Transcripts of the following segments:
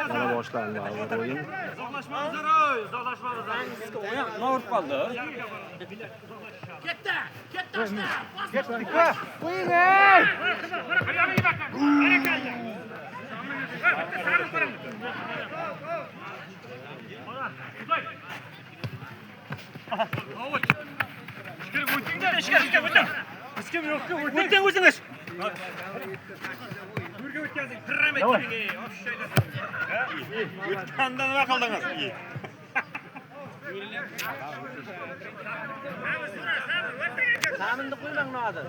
Mana boshlandi o'yin. Nima qoldi? Ketdi! Ketdi oshna! Ketdik-ku. Qo'ying ey! O'ting o'zingiz. O'tgandan nima qildingiz? Ta'minni qo'ymang nodir.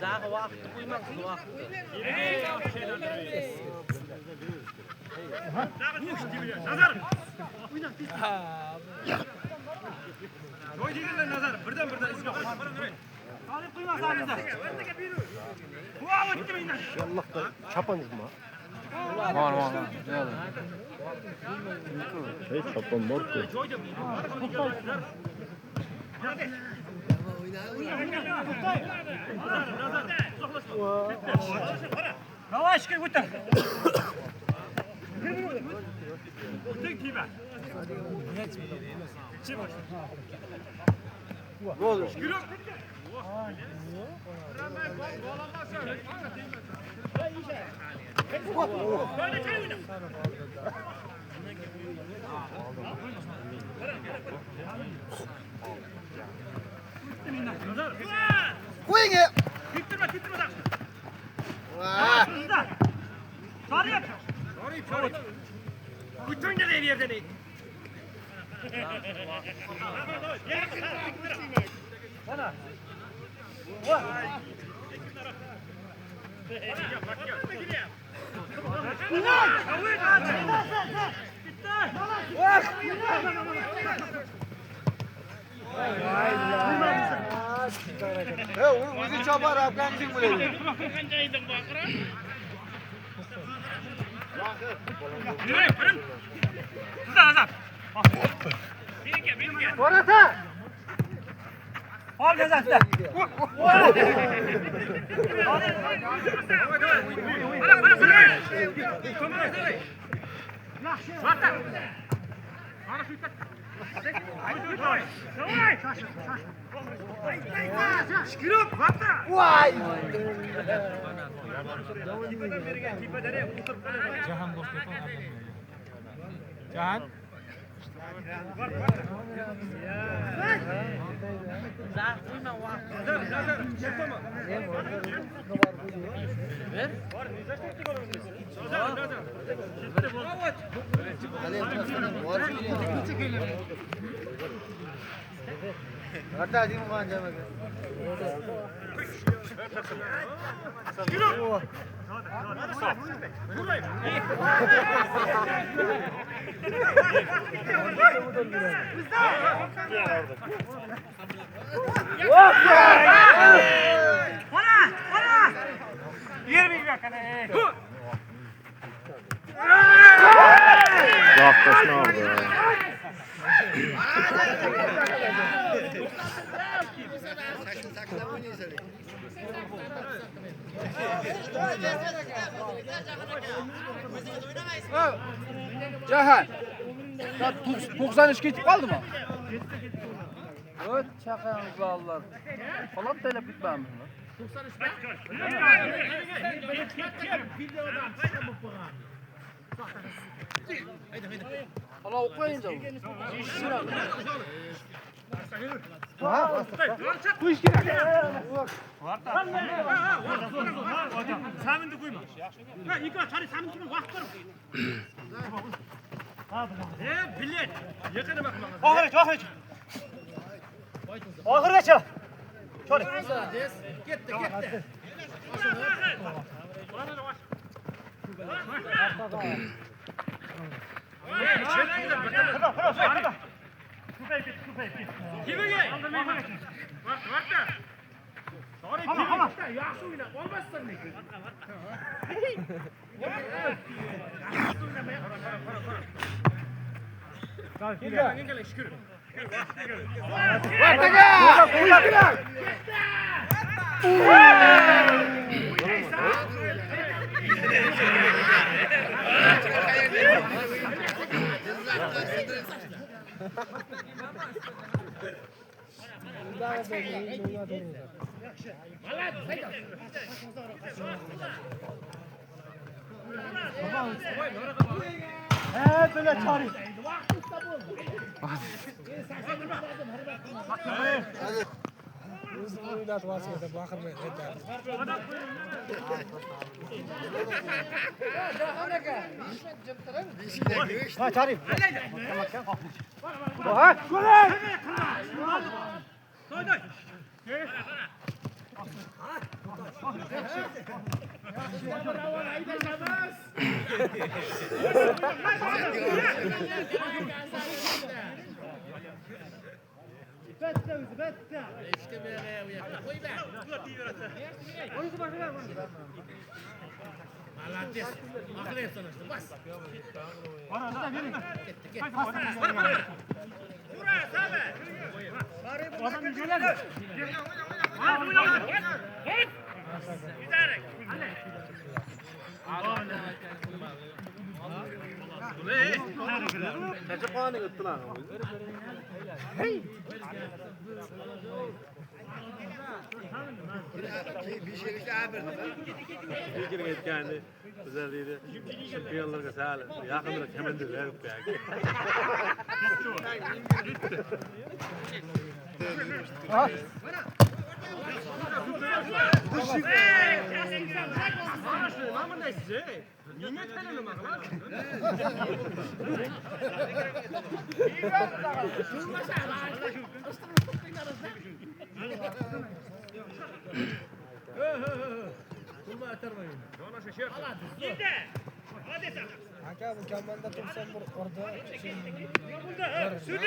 Zaga vaqtni qo'ymoqsiz vaqtni. Nazar. Voy deganlar nazar, birdan izga qo'ying. Olib qo'ymasangiz. Bu o'tdi mendan. Allohda chopangizmi? Bor. Hey, chopon bor-ku. Давай, шкай o'tir. O'ting tiba. Bo'ldi. Qo'ying ey! Bitirma. Va! Sarıyap. Bütün de yerden ey. Bana. O'zi chopar, ablangiz bo'ladi. Borasa! Ol gazatda. Voy! Jahan. Hatta din muan jamaga. Vaqtashni oldi. Jahan. 93 ketib qoldimi? O't chaqamiz Allah. Qolib talab bitmamizmi? 93. Hala okuyunca mı? Bu iş gerek. Samin'de koyma. Ha, ikra çarı Samin kimi vaqt var. Bilet. Yakına bakma. Oxirgacha. Oxirgacha. Çor. Ketdi. Böyle çağırıyor. Ha çağırayım. Ha, şöyle. Doy. Kaçıphanı gittiler. Bir etkendi. Özelliği şampiyonlarga sağ yakınlara kemendir verip belki. Aka mükemmelde 91 orada. Sürdü.